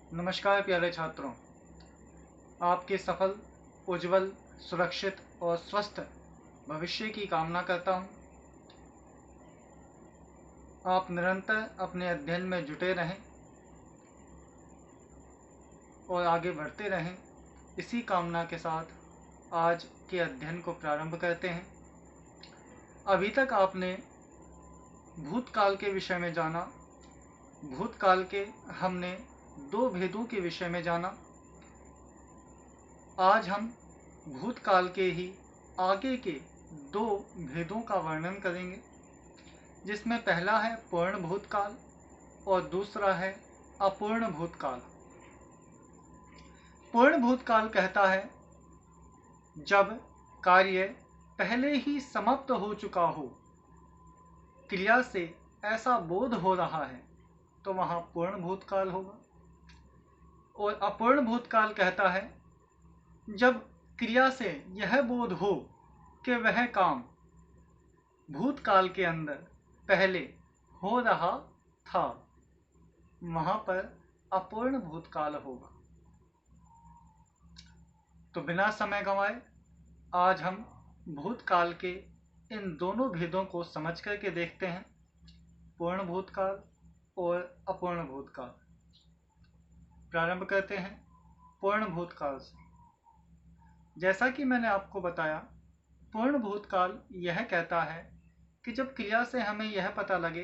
नमस्कार प्यारे छात्रों, आपके सफल, उज्जवल, सुरक्षित और स्वस्थ भविष्य की कामना करता हूँ। आप निरंतर अपने अध्ययन में जुटे रहें और आगे बढ़ते रहें। इसी कामना के साथ आज के अध्ययन को प्रारंभ करते हैं। अभी तक आपने भूतकाल के विषय में जाना। भूतकाल के हमने दो भेदों के विषय में जाना। आज हम भूतकाल के ही आगे के दो भेदों का वर्णन करेंगे, जिसमें पहला है पूर्ण भूतकाल और दूसरा है अपूर्ण भूतकाल। पूर्ण भूतकाल कहता है जब कार्य पहले ही समाप्त हो चुका हो, क्रिया से ऐसा बोध हो रहा है तो वहाँ पूर्ण भूतकाल होगा। और अपूर्ण भूतकाल कहता है जब क्रिया से यह बोध हो कि वह काम भूतकाल के अंदर पहले हो रहा था, वहां पर अपूर्ण भूतकाल होगा। तो बिना समय गंवाए आज हम भूतकाल के इन दोनों भेदों को समझ करके देखते हैं, पूर्ण भूतकाल और अपूर्ण भूतकाल। प्रारंभ करते हैं पूर्ण भूतकाल से। जैसा कि मैंने आपको बताया, पूर्ण भूतकाल यह कहता है कि जब क्रिया से हमें यह पता लगे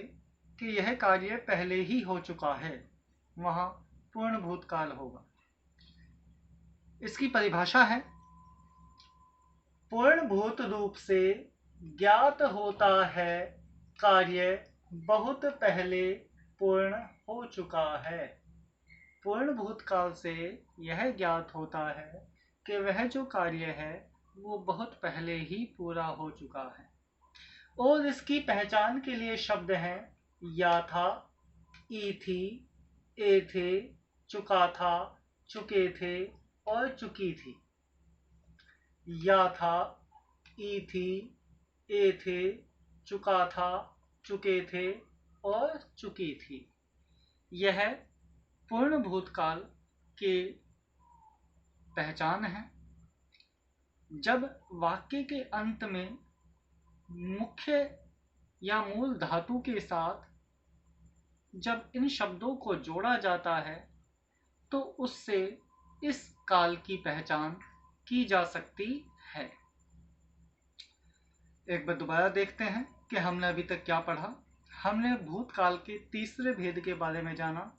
कि यह कार्य पहले ही हो चुका है, वहां पूर्ण भूतकाल होगा। इसकी परिभाषा है पूर्ण भूत रूप से ज्ञात होता है कार्य बहुत पहले पूर्ण हो चुका है। पूर्ण भूतकाल से यह ज्ञात होता है कि वह जो कार्य है वो बहुत पहले ही पूरा हो चुका है। और इसकी पहचान के लिए शब्द हैं या था, ई थी, ए थे, चुका था, चुके थे और चुकी थी। या था, ई थी, ए थे, चुका था, चुके थे और चुकी थी। यह पूर्ण भूतकाल की पहचान है। जब वाक्य के अंत में मुख्य या मूल धातु के साथ जब इन शब्दों को जोड़ा जाता है तो उससे इस काल की पहचान की जा सकती है। एक बार दोबारा देखते हैं कि हमने अभी तक क्या पढ़ा। हमने भूतकाल के तीसरे भेद के बारे में जाना,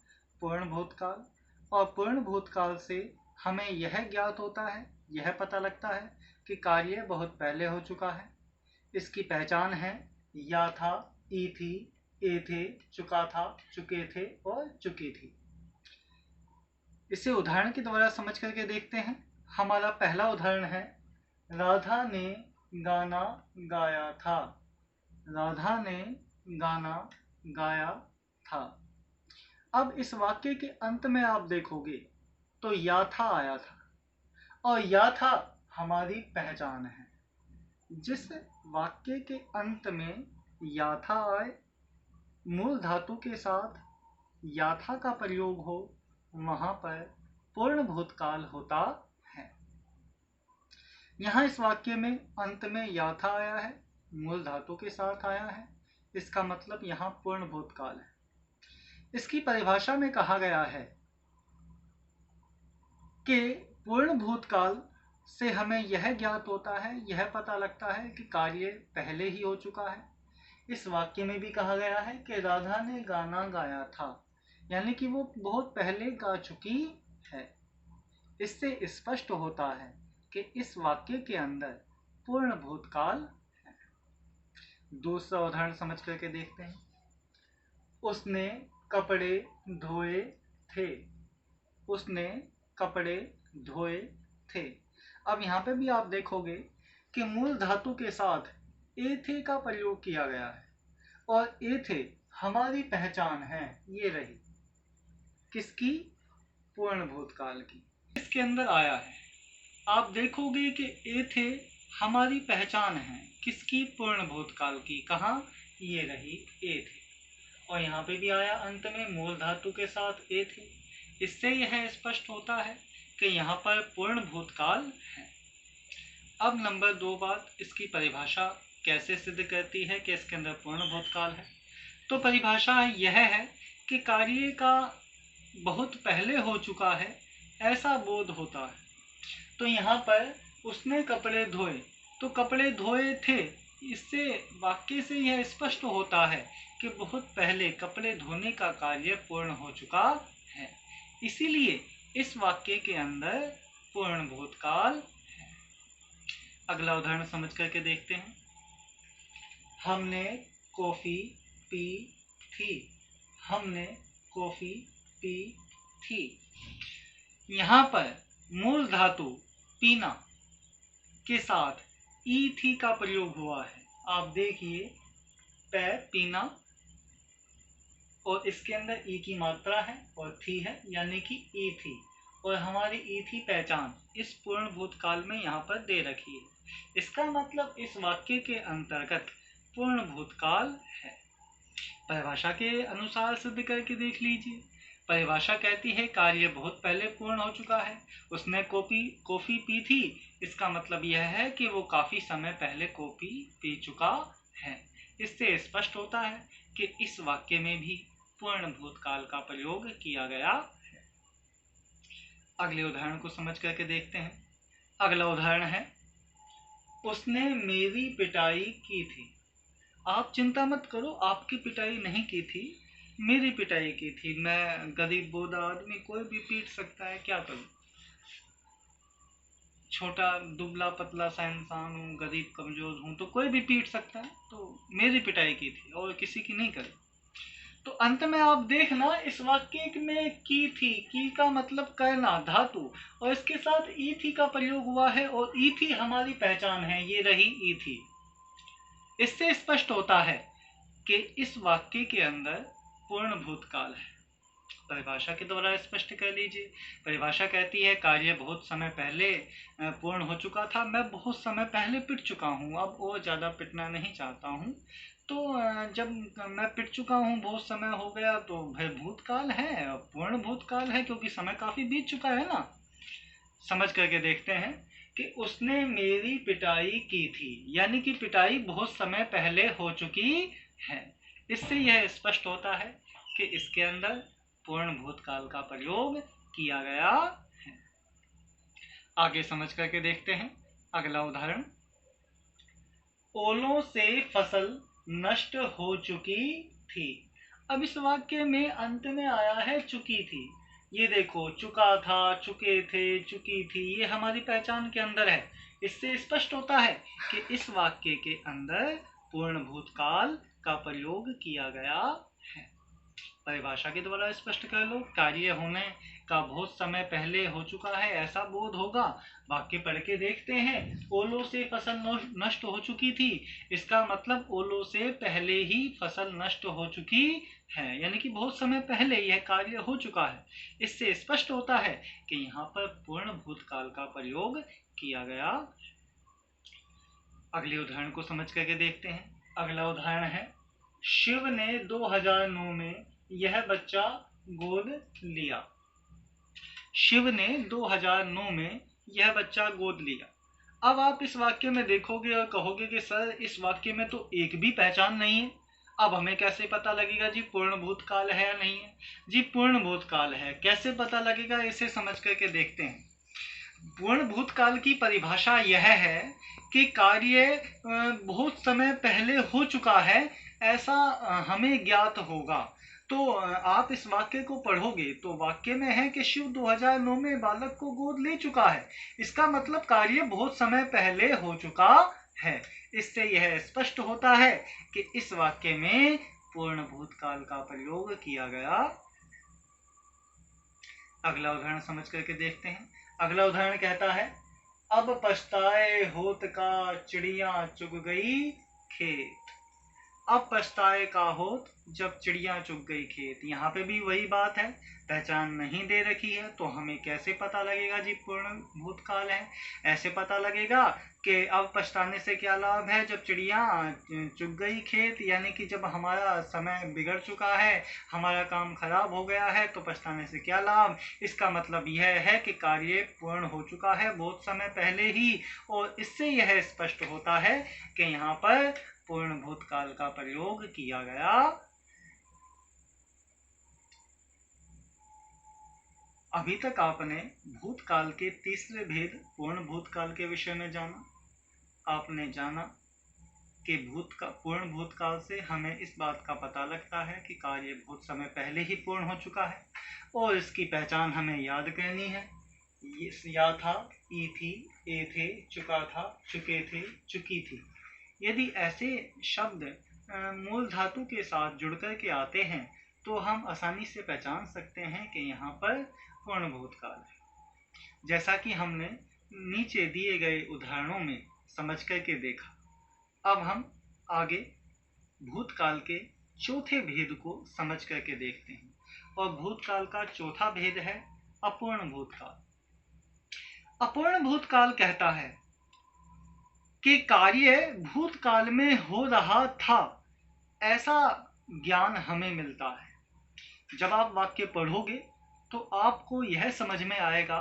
पूर्ण भूतकाल। और पूर्ण भूतकाल से हमें यह ज्ञात होता है, यह पता लगता है कि कार्य बहुत पहले हो चुका है। इसकी पहचान है या था, ई थी, ए थे, चुका था, चुके थे और चुकी थी। इसे उदाहरण के द्वारा समझ करके देखते हैं। हमारा पहला उदाहरण है राधा ने गाना गाया था। राधा ने गाना गाया था। अब इस वाक्य के अंत में आप देखोगे तो या था आया था, और या था हमारी पहचान है। जिस वाक्य के अंत में या था आए, मूल धातु के साथ या था का प्रयोग हो, वहां पर पूर्ण भूतकाल होता है। यहाँ इस वाक्य में अंत में या था आया है, मूल धातु के साथ आया है, इसका मतलब यहाँ पूर्ण भूतकाल है। इसकी परिभाषा में कहा गया है कि पूर्ण भूतकाल से हमें यह ज्ञात होता है, यह पता लगता है कि कार्य पहले ही हो चुका है। इस वाक्य में भी कहा गया है कि राधा ने गाना गाया था, यानी कि वो बहुत पहले गा चुकी है। इससे स्पष्ट होता है कि इस वाक्य के अंदर पूर्ण भूतकाल है। दूसरा उदाहरण समझ करके देखते हैं। उसने कपड़े धोए थे। उसने कपड़े धोए थे। अब यहाँ पे भी आप देखोगे कि मूल धातु के साथ ए थे का प्रयोग किया गया है, और ए थे हमारी पहचान है। ये रही किसकी? पूर्ण भूतकाल की। इसके अंदर आया है, आप देखोगे कि ए थे हमारी पहचान है किसकी? पूर्ण भूतकाल की। कहाँ? ये रही ए थे। और यहाँ पे भी आया अंत में मूल धातु के साथ ए थे। इससे यह स्पष्ट होता है कि यहाँ पर पूर्ण भूतकाल है। अब नंबर 2 बात, इसकी परिभाषा कैसे सिद्ध करती है कि इसके अंदर पूर्ण भूतकाल है। तो परिभाषा यह है कि कार्य का बहुत पहले हो चुका है ऐसा बोध होता है। तो यहाँ पर उसने कपड़े धोए, तो कपड़े धोए थे, इससे वाक्य से यह स्पष्ट होता है कि बहुत पहले कपड़े धोने का कार्य पूर्ण हो चुका है। इसीलिए इस वाक्य के अंदर पूर्ण भूतकाल है। अगला उदाहरण समझ करके देखते हैं। हमने कॉफी पी थी। हमने कॉफी पी थी। यहाँ पर मूल धातु पीना के साथ ई थी का प्रयोग हुआ है। आप देखिए, पीना और इसके अंदर ई की मात्रा है और थी है, यानी कि ई थी, और हमारी ई थी पहचान इस पूर्ण भूतकाल में यहाँ पर दे रखी है। इसका मतलब इस वाक्य के अंतर्गत पूर्ण भूतकाल है। परिभाषा के अनुसार सिद्ध करके देख लीजिए। परिभाषा कहती है कार्य बहुत पहले पूर्ण हो चुका है। उसने कॉफी पी थी, इसका मतलब यह है कि वो काफी समय पहले कॉफी पी चुका है। इससे स्पष्ट होता है कि इस वाक्य में भी पूर्ण भूतकाल का प्रयोग किया गया है। अगले उदाहरण को समझ करके देखते हैं। अगला उदाहरण है, उसने मेरी पिटाई की थी। आप चिंता मत करो, आपकी पिटाई नहीं की थी, मेरी पिटाई की थी। मैं गरीब बोधा आदमी, कोई भी पीट सकता है, क्या करूं? छोटा दुबला पतला सा इंसान हूँ, गरीब कमजोर हूँ, तो कोई भी पीट सकता है। तो मेरी पिटाई की थी और किसी की नहीं करी। तो अंत में आप देखना, इस वाक्य में की थी, की का मतलब करना, धातु, और इसके साथ ई थी का प्रयोग हुआ है, और ई थी हमारी पहचान है, ये रही ई थी। इससे स्पष्ट होता है कि इस वाक्य के अंदर पूर्ण भूतकाल है। परिभाषा के द्वारा स्पष्ट कर लीजिए। परिभाषा कहती है कार्य बहुत समय पहले पूर्ण हो चुका था। मैं बहुत समय पहले पिट चुका हूँ, अब और ज़्यादा पिटना नहीं चाहता हूँ। तो जब मैं पिट चुका हूँ, बहुत समय हो गया, तो भाई भूतकाल है, पूर्ण भूतकाल है, क्योंकि समय काफ़ी बीत चुका है ना। समझ करके देखते हैं कि उसने मेरी पिटाई की थी, यानी कि पिटाई बहुत समय पहले हो चुकी है। इससे यह स्पष्ट होता है कि इसके अंदर पूर्ण भूतकाल का प्रयोग किया गया है। आगे समझ करके देखते हैं अगला उदाहरण। ओलों से फसल नष्ट हो चुकी थी। अब इस वाक्य में अंत में आया है चुकी थी। ये देखो, चुका था, चुके थे, चुकी थी, ये हमारी पहचान के अंदर है। इससे स्पष्ट होता है कि इस वाक्य के अंदर पूर्ण भूतकाल का प्रयोग किया गया है। परिभाषा के द्वारा स्पष्ट कर लो। कार्य होने का बहुत समय पहले हो चुका है ऐसा बोध होगा। वाक्य पढ़ के देखते हैं। ओलों से फसल नष्ट हो चुकी थी, इसका मतलब ओलों से पहले ही फसल नष्ट हो चुकी है, यानी कि बहुत समय पहले यह कार्य हो चुका है। इससे स्पष्ट होता है कि यहाँ पर पूर्ण भूतकाल का प्रयोग किया गया। अगले उदाहरण को समझ करके देखते हैं। अगला उदाहरण है, शिव ने 2009 में यह बच्चा गोद लिया। शिव ने 2009 में यह बच्चा गोद लिया। अब आप इस वाक्य में देखोगे और कहोगे कि सर इस वाक्य में तो एक भी पहचान नहीं है, अब हमें कैसे पता लगेगा जी पूर्ण भूतकाल है या नहीं है? जी पूर्ण भूतकाल है। कैसे पता लगेगा, इसे समझ करके देखते हैं। पूर्ण भूतकाल की परिभाषा यह है कि कार्य बहुत समय पहले हो चुका है ऐसा हमें ज्ञात होगा। तो आप इस वाक्य को पढ़ोगे तो वाक्य में है कि शिव 2009 में बालक को गोद ले चुका है। इसका मतलब कार्य बहुत समय पहले हो चुका है। इससे यह स्पष्ट होता है कि इस वाक्य में पूर्ण भूतकाल का प्रयोग किया गया। अगला उदाहरण समझ करके देखते हैं। अगला उदाहरण कहता है, अब पछताए होत का चिड़िया चुग गई खेत। अब पछताए का होत जब चिड़िया चुग गई खेत। यहाँ पे भी वही बात है, पहचान नहीं दे रखी है तो हमें कैसे पता लगेगा जी पूर्ण भूतकाल है। ऐसे पता लगेगा कि अब पछताने से क्या लाभ है, जब चिड़िया चुग गई खेत, यानी कि जब हमारा समय बिगड़ चुका है, हमारा काम खराब हो गया है, तो पछताने से क्या लाभ। इसका मतलब यह है कि कार्य पूर्ण हो चुका है बहुत समय पहले ही, और इससे यह स्पष्ट होता है कि यहाँ पर पूर्ण भूतकाल का प्रयोग किया गया। अभी तक आपने भूतकाल के तीसरे भेद पूर्ण भूतकाल के विषय में जाना। आपने जाना कि पूर्ण भूतकाल से हमें इस बात का पता लगता है कि कार्य बहुत समय पहले ही पूर्ण हो चुका है, और इसकी पहचान हमें याद करनी है। या था, ई थी, ए थे, चुका था, चुके थे, चुकी थी। यदि ऐसे शब्द मूल धातु के साथ जुड़कर के आते हैं तो हम आसानी से पहचान सकते हैं कि यहाँ पर पूर्ण भूतकाल है, जैसा कि हमने नीचे दिए गए उदाहरणों में समझ करके देखा। अब हम आगे भूतकाल के चौथे भेद को समझ करके देखते हैं, और भूतकाल का चौथा भेद है अपूर्ण भूतकाल। अपूर्ण भूतकाल कहता है कि कार्य भूतकाल में हो रहा था, ऐसा ज्ञान हमें मिलता है। जब आप वाक्य पढ़ोगे तो आपको यह समझ में आएगा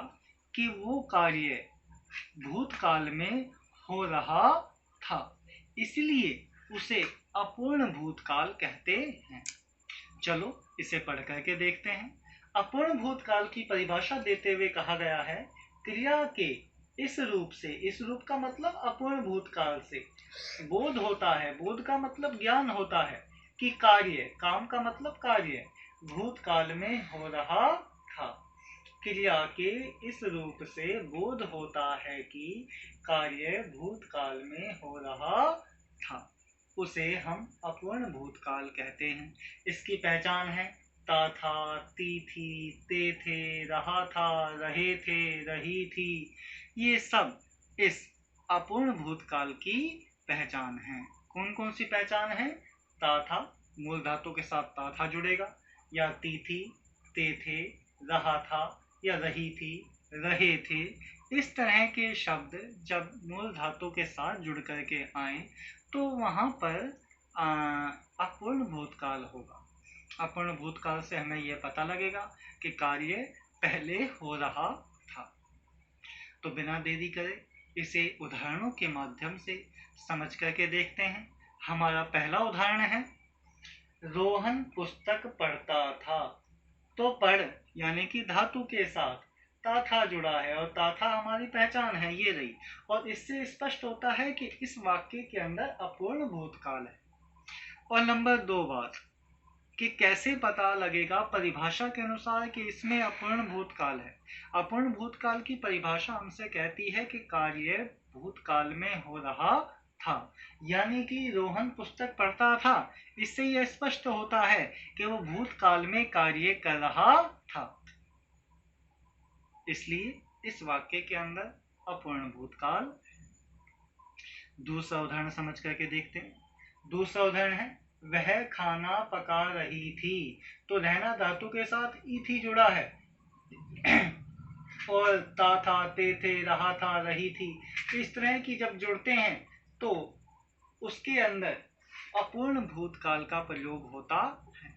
कि वो कार्य भूतकाल में हो रहा था, इसलिए उसे अपूर्ण भूतकाल कहते हैं। चलो इसे पढ़ करके देखते हैं। अपूर्ण भूतकाल की परिभाषा देते हुए कहा गया है, क्रिया के इस रूप से, इस रूप का मतलब अपूर्ण भूतकाल से बोध होता है, बोध का मतलब ज्ञान होता है, कि कार्य, काम का मतलब कार्य, भूतकाल में हो रहा था। क्रिया के इस रूप से बोध होता है कि कार्य भूतकाल में हो रहा था, उसे हम अपूर्ण भूतकाल कहते हैं। इसकी पहचान है ता था, ती थी, ते थे, रहा था, रहे थे, रही थी। ये सब इस अपूर्ण भूतकाल की पहचान है। कौन कौन सी पहचान है? ता था, मूल धातु के साथ ता था जुड़ेगा, या ती थी, ते थे, रहा था, या रही थी, रहे थे। इस तरह के शब्द जब मूल धातु के साथ जुड़ करके आए तो वहाँ पर अपूर्ण भूतकाल होगा। अपूर्ण भूतकाल से हमें यह पता लगेगा कि कार्य पहले हो रहा था। तो बिना देरी करे इसे उदाहरणों के माध्यम से समझ करके देखते हैं। हमारा पहला उदाहरण है, रोहन पुस्तक पढ़ता था। तो पढ़ यानी कि धातु के साथ ता था जुड़ा है, और ता था हमारी पहचान है, ये रही। और इससे स्पष्ट होता है कि इस वाक्य के अंदर अपूर्ण भूतकाल है। और नंबर 2 बात कि कैसे पता लगेगा परिभाषा के अनुसार कि इसमें अपूर्ण भूतकाल है। अपूर्ण भूतकाल की परिभाषा हमसे कहती है कि कार्य भूतकाल में हो रहा था, यानी कि रोहन पुस्तक पढ़ता था। इससे यह स्पष्ट होता है कि वो भूतकाल में कार्य कर रहा था, इसलिए इस वाक्य के अंदर अपूर्ण भूतकाल। दूसरा उदाहरण समझ करके देखते हैं। दूसरा उदाहरण है, वह खाना पका रही थी। तो रहना धातु के साथ ई थी जुड़ा है, और ता था, ते थे, रहा था, रही थी। इस तरह की जब जुड़ते हैं तो उसके अंदर अपूर्ण भूतकाल का प्रयोग होता है।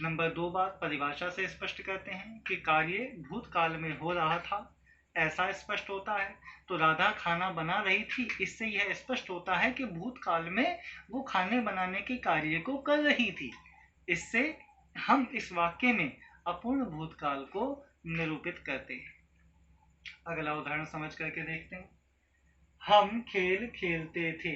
नंबर 2 बात परिभाषा से स्पष्ट करते हैं कि कार्य भूतकाल में हो रहा था, ऐसा स्पष्ट होता है। तो राधा खाना बना रही थी, इससे यह स्पष्ट होता है कि भूतकाल में वो खाने बनाने के कार्य को कर रही थी। इससे हम इस वाक्य में अपूर्ण भूतकाल को निरूपित करते हैं। अगला उदाहरण समझ करके देखते हैं। हम खेल खेलते थे।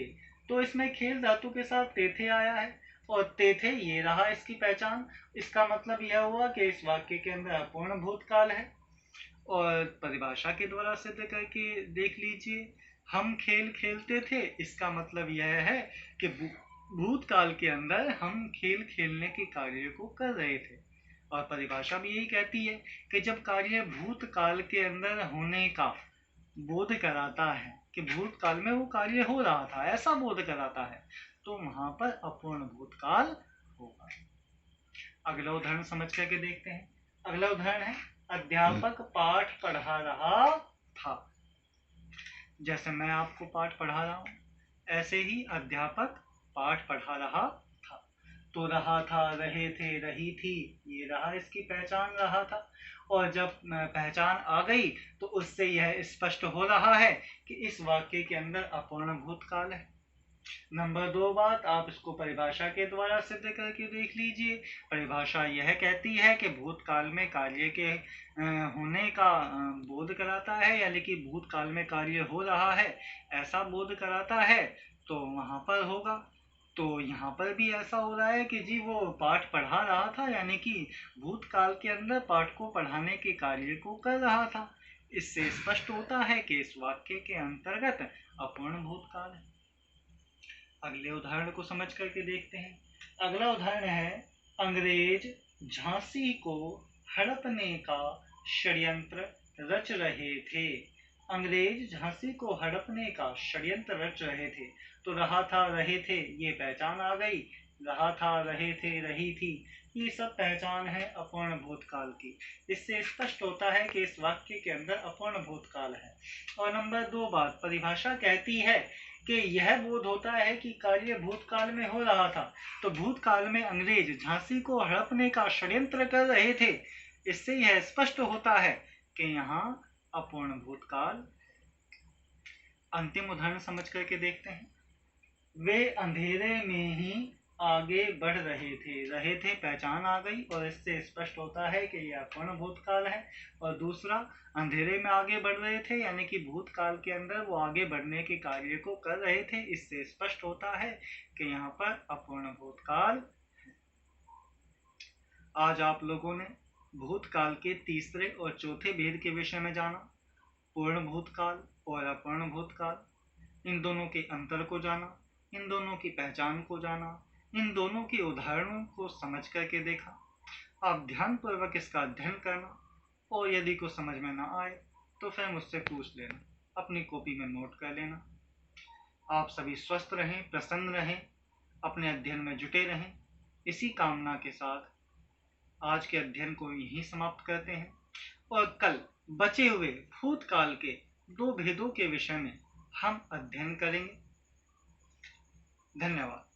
तो इसमें खेल धातु के साथ तेथे आया है, और तेथे ये रहा इसकी पहचान। इसका मतलब यह हुआ कि इस वाक्य के अंदर अपूर्ण भूतकाल है। और परिभाषा के द्वारा सिद्ध करके देख लीजिए, हम खेल खेलते थे, इसका मतलब यह है कि भूतकाल के अंदर हम खेल खेलने के कार्य को कर रहे थे। और परिभाषा भी यही कहती है कि जब कार्य भूतकाल के अंदर होने का बोध कराता है, कि भूतकाल में वो कार्य हो रहा था, ऐसा बोध कराता है, तो वहां पर अपूर्ण भूतकाल होगा। अगला उदाहरण समझ करके देखते हैं। अगला उदाहरण है, अध्यापक पाठ पढ़ा रहा था। जैसे मैं आपको पाठ पढ़ा रहा हूं, ऐसे ही अध्यापक पाठ पढ़ा रहा था। तो रहा था, रहे थे, रही थी, ये रहा इसकी पहचान रहा था। और जब पहचान आ गई तो उससे यह स्पष्ट हो रहा है कि इस वाक्य के अंदर अपूर्ण भूतकाल है। नंबर 2 बात, आप इसको परिभाषा के द्वारा सिद्ध करके देख लीजिए। परिभाषा यह कहती है कि भूतकाल में कार्य के होने का बोध कराता है, यानी कि भूतकाल में कार्य हो रहा है ऐसा बोध कराता है, तो वहां पर होगा। तो यहाँ पर भी ऐसा हो रहा है कि जी वो पाठ पढ़ा रहा था, यानी कि भूतकाल के अंदर पाठ को पढ़ाने के कार्य को कर रहा था। इससे स्पष्ट होता है कि इस वाक्य के अंतर्गत अपूर्ण भूतकाल है। अगले उदाहरण को समझ करके देखते हैं। अगला उदाहरण है, अंग्रेज झांसी को हड़पने का षड्यंत्र रच रहे थे। अंग्रेज झांसी को हड़पने का षड्यंत्र रच रहे थे। तो रहा था, रहे थे, ये पहचान आ गई। रहा था, रहे थे, रही थी, ये सब पहचान है अपूर्ण भूतकाल की। इससे स्पष्ट होता है कि इस वाक्य के अंदर अपूर्ण भूतकाल है। और नंबर 2 बात, परिभाषा कहती है कि यह बोध होता है कि कार्य भूतकाल में हो रहा था। तो भूतकाल में अंग्रेज झांसी को हड़पने का षड्यंत्र कर रहे थे। इससे यह स्पष्ट होता है कि यहाँ अपूर्ण भूतकाल। अंतिम उदाहरण समझ करके देखते हैं। वे अंधेरे में ही आगे बढ़ रहे थे पहचान आ गई, और इससे स्पष्ट होता है कि यह अपूर्ण भूतकाल है। और दूसरा, अंधेरे में आगे बढ़ रहे थे, यानी कि भूतकाल के अंदर वो आगे बढ़ने के कार्य को कर रहे थे। इससे स्पष्ट होता है कि यहाँ पर अपूर्ण भूतकाल। आज आप लोगों ने भूतकाल के तीसरे और चौथे भेद के विषय में जाना, पूर्ण भूतकाल और अपूर्ण भूतकाल। इन दोनों के अंतर को जाना, इन दोनों की पहचान को जाना, इन दोनों के उदाहरणों को समझ करके देखा। आप ध्यानपूर्वक इसका अध्ययन करना, और यदि कुछ समझ में ना आए तो फिर मुझसे पूछ लेना, अपनी कॉपी में नोट कर लेना। आप सभी स्वस्थ रहें, प्रसन्न रहें, अपने अध्ययन में जुटे रहें। इसी कामना के साथ आज के अध्ययन को यहीं समाप्त करते हैं, और कल बचे हुए भूतकाल के 2 भेदों के विषय में हम अध्ययन करेंगे। धन्यवाद।